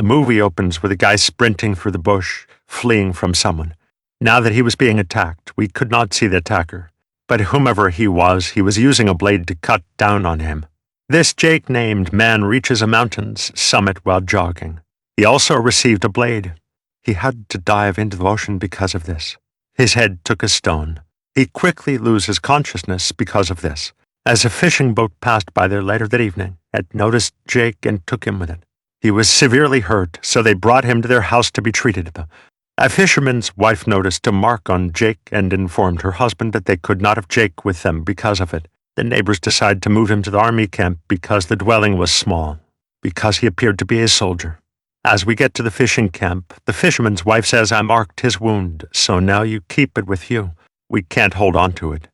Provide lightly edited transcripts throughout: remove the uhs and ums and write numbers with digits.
The movie opens with a guy sprinting through the bush, fleeing from someone. Now that he was being attacked, we could not see the attacker, but whomever he was using a blade to cut down on him. This Jake-named man reaches a mountain's summit while jogging. He also received a blade. He had to dive into the ocean because of this. His head took a stone. He quickly loses consciousness because of this. As a fishing boat passed by there later that evening, it noticed Jake and took him with it. He was severely hurt, so they brought him to their house to be treated. A fisherman's wife noticed a mark on Jake and informed her husband that they could not have Jake with them because of it. The neighbors decided to move him to the army camp because the dwelling was small, because he appeared to be a soldier. As we get to the fishing camp, the fisherman's wife says, "I marked his wound, so now you keep it with you. We can't hold on to it."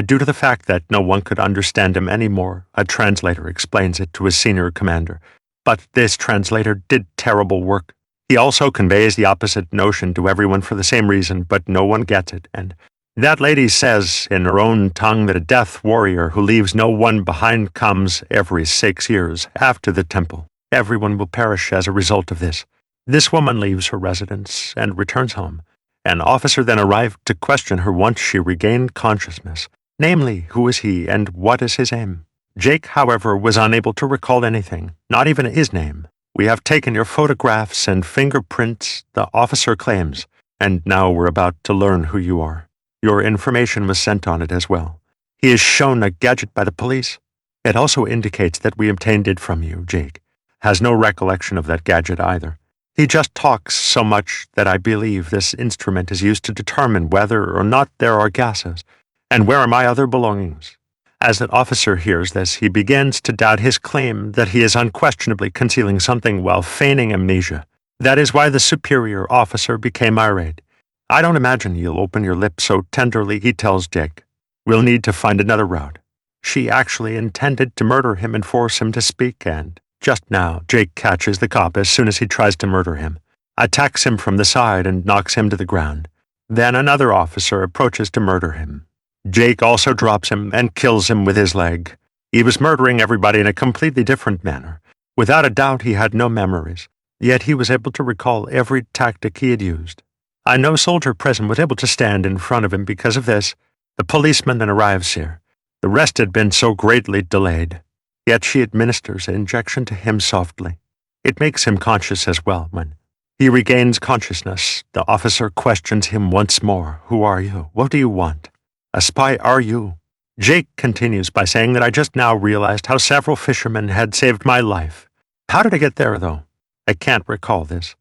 Due to the fact that no one could understand him anymore, a translator explains it to his senior commander. But this translator did terrible work. He also conveys the opposite notion to everyone for the same reason, but no one gets it. And that lady says in her own tongue that a death warrior who leaves no one behind comes every 6 years after the temple. Everyone will perish as a result of this. This woman leaves her residence and returns home. An officer then arrived to question her once she regained consciousness. Namely, who is he and what is his aim? Jake, however, was unable to recall anything, not even his name. "We have taken your photographs and fingerprints," the officer claims, "and now we're about to learn who you are. Your information was sent on it as well." He is shown a gadget by the police. It also indicates that we obtained it from you, Jake. Has no recollection of that gadget either. He just talks so much that I believe this instrument is used to determine whether or not there are gases. And where are my other belongings? As the officer hears this, he begins to doubt his claim that he is unquestionably concealing something while feigning amnesia. That is why the superior officer became irate. "I don't imagine you'll open your lips so tenderly," he tells Jake. "We'll need to find another route." She actually intended to murder him and force him to speak, and just now Jake catches the cop as soon as he tries to murder him, attacks him from the side and knocks him to the ground. Then another officer approaches to murder him. Jake also drops him and kills him with his leg. He was murdering everybody in a completely different manner. Without a doubt, he had no memories, yet he was able to recall every tactic he had used. No soldier present was able to stand in front of him because of this. The policeman then arrives here. The rest had been so greatly delayed. Yet she administers an injection to him softly. It makes him conscious as well. When he regains consciousness, the officer questions him once more. "Who are you? What do you want? A spy, are you?" Jake continues by saying that "I just now realized how several fishermen had saved my life. How did I get there, though? I can't recall this.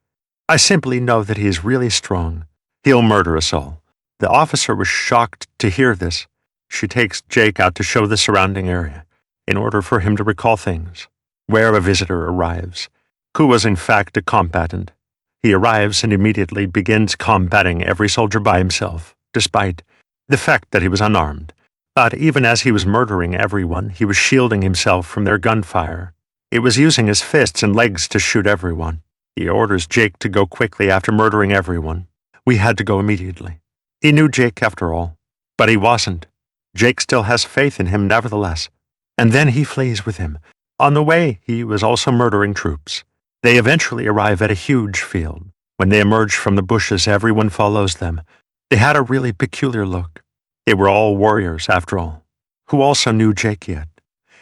I simply know that he is really strong. He'll murder us all." The officer was shocked to hear this. She takes Jake out to show the surrounding area, in order for him to recall things. Where a visitor arrives, who was in fact a combatant. He arrives and immediately begins combating every soldier by himself, despite the fact that he was unarmed. But even as he was murdering everyone, he was shielding himself from their gunfire. He was using his fists and legs to shoot everyone. He orders Jake to go quickly after murdering everyone. We had to go immediately. He knew Jake after all, but he wasn't. Jake still has faith in him nevertheless. And then he flees with him. On the way, he was also murdering troops. They eventually arrive at a huge field. When they emerge from the bushes, everyone follows them. They had a really peculiar look. They were all warriors, after all, who also knew Jake yet.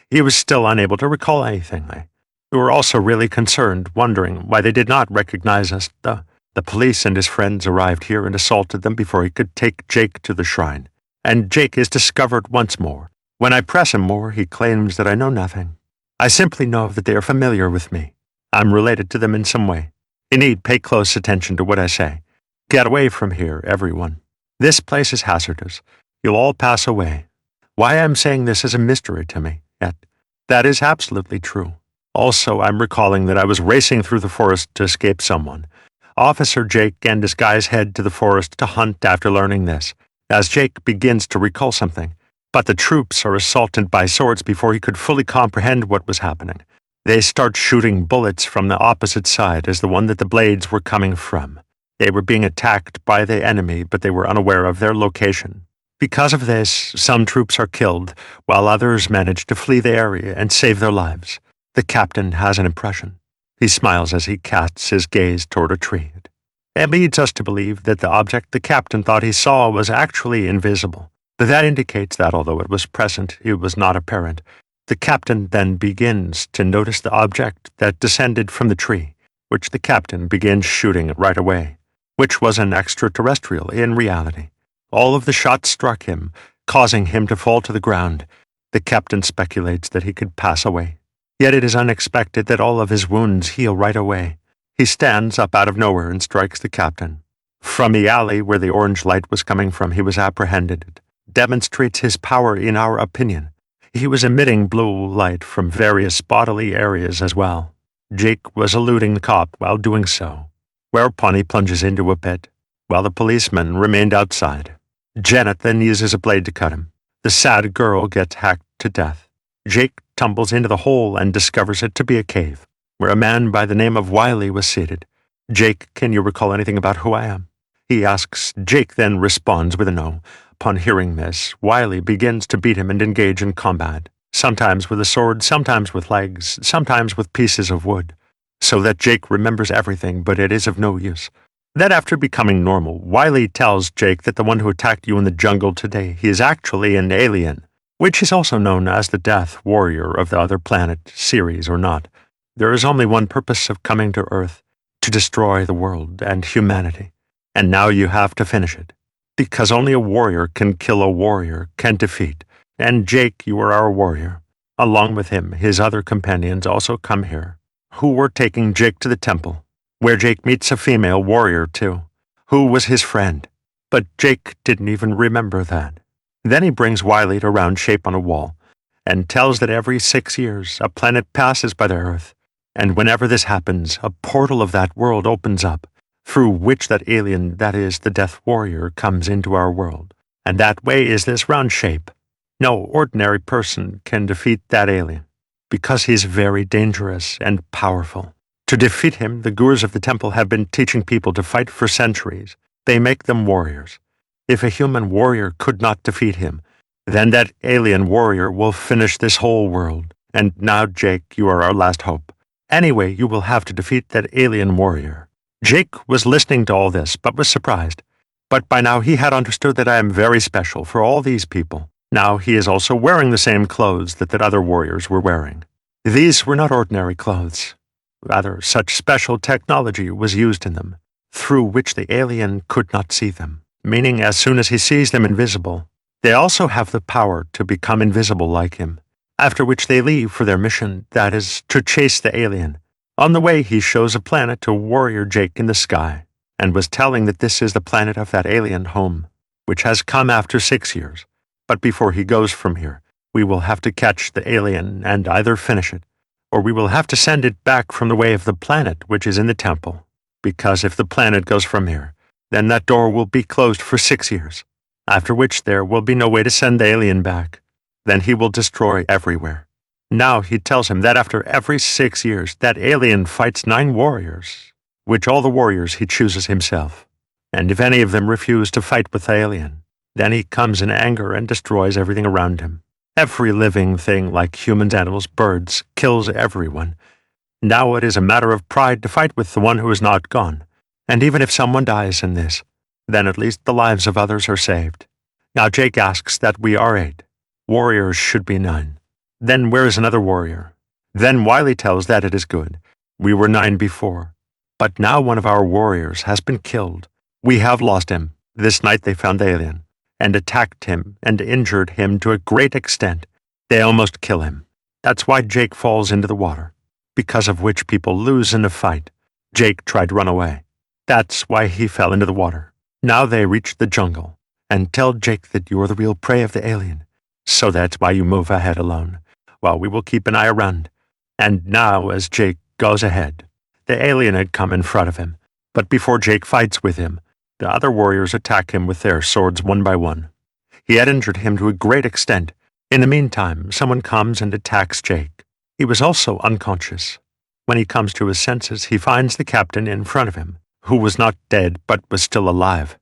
He was still unable to recall anything. They were also really concerned, wondering why they did not recognize us. The police and his friends arrived here and assaulted them before he could take Jake to the shrine. And Jake is discovered once more. When I press him more, he claims that I know nothing. I simply know that they are familiar with me. I'm related to them in some way. You need pay close attention to what I say. Get away from here, everyone. This place is hazardous. You'll all pass away. Why I'm saying this is a mystery to me, yet that is absolutely true. Also, I'm recalling that I was racing through the forest to escape someone. Officer Jake and his guys head to the forest to hunt after learning this, as Jake begins to recall something. But the troops are assaulted by swords before he could fully comprehend what was happening. They start shooting bullets from the opposite side as the one that the blades were coming from. They were being attacked by the enemy, but they were unaware of their location. Because of this, some troops are killed, while others manage to flee the area and save their lives. The captain has an impression. He smiles as he casts his gaze toward a tree. It leads us to believe that the object the captain thought he saw was actually invisible. But that indicates that although it was present, it was not apparent. The captain then begins to notice the object that descended from the tree, which the captain begins shooting right away, which was an extraterrestrial in reality. All of the shots struck him, causing him to fall to the ground. The captain speculates that he could pass away. Yet it is unexpected that all of his wounds heal right away. He stands up out of nowhere and strikes the captain. From the alley where the orange light was coming from, he was apprehended. Demonstrates his power in our opinion. He was emitting blue light from various bodily areas as well. Jake was eluding the cop while doing so, whereupon he plunges into a pit, while the policeman remained outside. Janet then uses a blade to cut him. The sad girl gets hacked to death. Jake tumbles into the hole and discovers it to be a cave, where a man by the name of Wiley was seated. Jake, can you recall anything about who I am? He asks. Jake then responds with a no. Upon hearing this, Wiley begins to beat him and engage in combat, sometimes with a sword, sometimes with legs, sometimes with pieces of wood, so that Jake remembers everything, but it is of no use. Then after becoming normal, Wiley tells Jake that the one who attacked you in the jungle today, he is actually an alien, which is also known as the Death Warrior of the Other Planet, series or not. There is only one purpose of coming to Earth, to destroy the world and humanity, and now you have to finish it. Because only a warrior can kill a warrior, can defeat. And Jake, you are our warrior. Along with him, his other companions also come here, who were taking Jake to the temple, where Jake meets a female warrior too, who was his friend. But Jake didn't even remember that. Then he brings Wiley to round shape on a wall, and tells that every 6 years a planet passes by the Earth, and whenever this happens, a portal of that world opens up, through which that alien, that is, the Death Warrior, comes into our world. And that way is this round shape. No ordinary person can defeat that alien, because he's very dangerous and powerful. To defeat him, the gurus of the temple have been teaching people to fight for centuries. They make them warriors. If a human warrior could not defeat him, then that alien warrior will finish this whole world. And now, Jake, you are our last hope. Anyway, you will have to defeat that alien warrior. Jake was listening to all this, but was surprised. But by now he had understood that I am very special for all these people. Now he is also wearing the same clothes that other warriors were wearing. These were not ordinary clothes. Rather, such special technology was used in them, through which the alien could not see them, meaning as soon as he sees them invisible, they also have the power to become invisible like him, after which they leave for their mission, that is, to chase the alien. On the way, he shows a planet to Warrior Jake in the sky, and was telling that this is the planet of that alien home, which has come after 6 years. But before he goes from here, we will have to catch the alien and either finish it, or we will have to send it back from the way of the planet which is in the temple, because if the planet goes from here, then that door will be closed for 6 years, after which there will be no way to send the alien back. Then he will destroy everywhere. Now he tells him that after every 6 years, that alien fights 9 warriors, which all the warriors he chooses himself. And if any of them refuse to fight with the alien, then he comes in anger and destroys everything around him. Every living thing, like humans, animals, birds, kills everyone. Now it is a matter of pride to fight with the one who is not gone. And even if someone dies in this, then at least the lives of others are saved. Now Jake asks that we are 8. Warriors should be 9. Then where is another warrior? Then Wiley tells that it is good. We were 9 before. But now one of our warriors has been killed. We have lost him. This night they found the alien, and attacked him, and injured him to a great extent. They almost kill him. That's why Jake falls into the water, because of which people lose in a fight. Jake tried to run away. That's why he fell into the water. Now they reach the jungle, and tell Jake that you are the real prey of the alien. So that's why you move ahead alone, while we will keep an eye around. And now, as Jake goes ahead, the alien had come in front of him, but before Jake fights with him, the other warriors attack him with their swords one by one. He had injured him to a great extent. In the meantime, someone comes and attacks Jake. He was also unconscious. When he comes to his senses, he finds the captain in front of him, who was not dead but was still alive.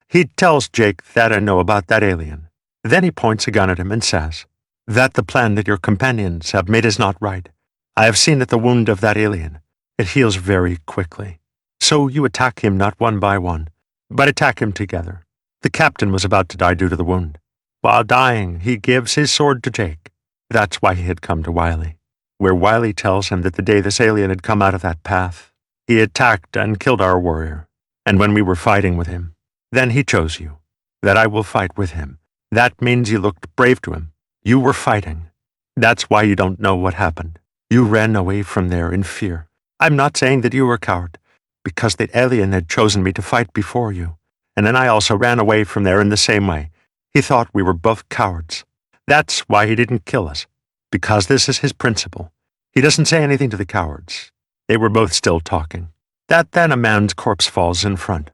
He tells Jake that I know about that alien. Then he points a gun at him and says, that the plan that your companions have made is not right. I have seen at the wound of that alien. It heals very quickly. So you attack him not one by one, but attack him together. The captain was about to die due to the wound. While dying, he gives his sword to Jake. That's why he had come to Wiley, where Wiley tells him that the day this alien had come out of that path, he attacked and killed our warrior. And when we were fighting with him, then he chose you, that I will fight with him. That means you looked brave to him. You were fighting. That's why you don't know what happened. You ran away from there in fear. I'm not saying that you were a coward, because the alien had chosen me to fight before you, and then I also ran away from there in the same way. He thought we were both cowards. That's why he didn't kill us, because this is his principle. He doesn't say anything to the cowards. They were both still talking. Then a man's corpse falls in front,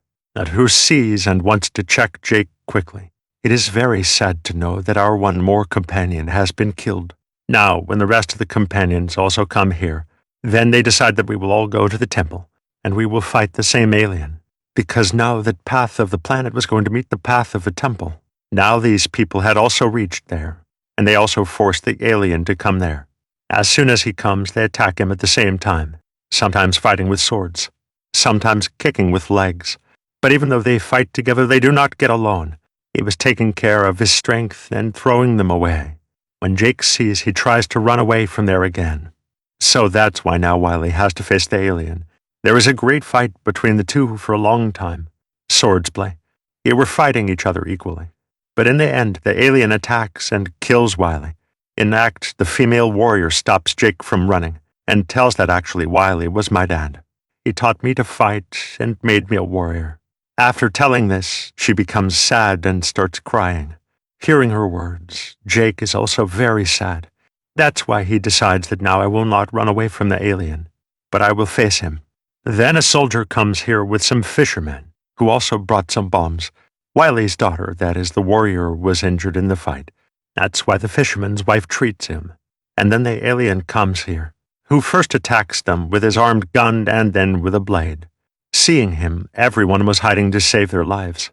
who sees and wants to check Jake quickly. It is very sad to know that our one more companion has been killed. Now, when the rest of the companions also come here, then they decide that we will all go to the temple, and we will fight the same alien, because now that path of the planet was going to meet the path of the temple. Now these people had also reached there, and they also forced the alien to come there. As soon as he comes, they attack him at the same time, sometimes fighting with swords, sometimes kicking with legs. But even though they fight together, they do not get alone. He was taking care of his strength and throwing them away. When Jake sees, he tries to run away from there again. So that's why now Wiley has to face the alien. There is a great fight between the two for a long time. Swordsplay. They were fighting each other equally. But in the end, the alien attacks and kills Wiley. In act, the female warrior stops Jake from running and tells that actually Wiley was my dad. He taught me to fight and made me a warrior. After telling this, she becomes sad and starts crying. Hearing her words, Jake is also very sad. That's why he decides that now I will not run away from the alien, but I will face him. Then a soldier comes here with some fishermen, who also brought some bombs. Wiley's daughter, that is the warrior, was injured in the fight. That's why the fisherman's wife treats him. And then the alien comes here, who first attacks them with his armed gun and then with a blade. Seeing him, everyone was hiding to save their lives.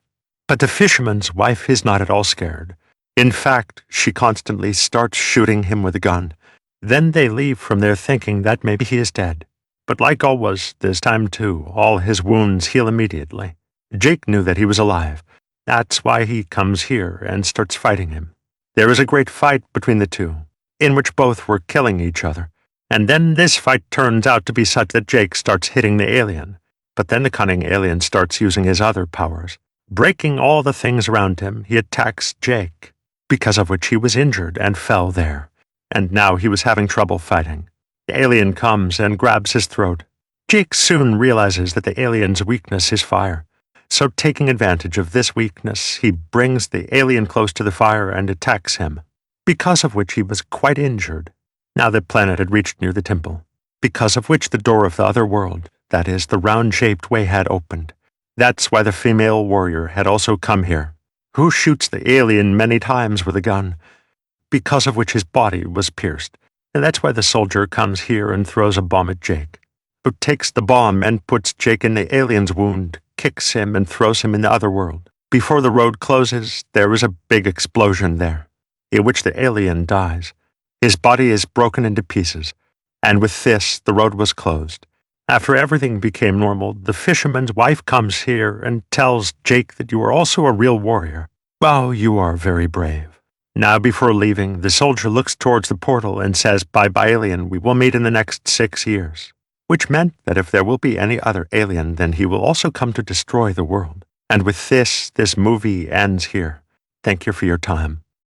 But the fisherman's wife is not at all scared. In fact, she constantly starts shooting him with a gun. Then they leave from there thinking that maybe he is dead. But like always, this time too, all his wounds heal immediately. Jake knew that he was alive. That's why he comes here and starts fighting him. There is a great fight between the two, in which both were killing each other. And then this fight turns out to be such that Jake starts hitting the alien. But then the cunning alien starts using his other powers. Breaking all the things around him, he attacks Jake, because of which he was injured and fell there. And now he was having trouble fighting. The alien comes and grabs his throat. Jake soon realizes that the alien's weakness is fire. So taking advantage of this weakness, he brings the alien close to the fire and attacks him, because of which he was quite injured. Now the planet had reached near the temple, because of which the door of the other world, that is, the round-shaped way, had opened. That's why the female warrior had also come here, who shoots the alien many times with a gun, because of which his body was pierced. And that's why the soldier comes here and throws a bomb at Jake, who takes the bomb and puts Jake in the alien's wound, kicks him and throws him in the other world. Before the road closes, there is a big explosion there, in which the alien dies. His body is broken into pieces, and with this, the road was closed. After everything became normal, the fisherman's wife comes here and tells Jake that you are also a real warrior. Oh, you are very brave. Now, before leaving, the soldier looks towards the portal and says, "Bye-bye, alien, we will meet in the next 6 years." Which meant that if there will be any other alien, then he will also come to destroy the world. And with this movie ends here. Thank you for your time.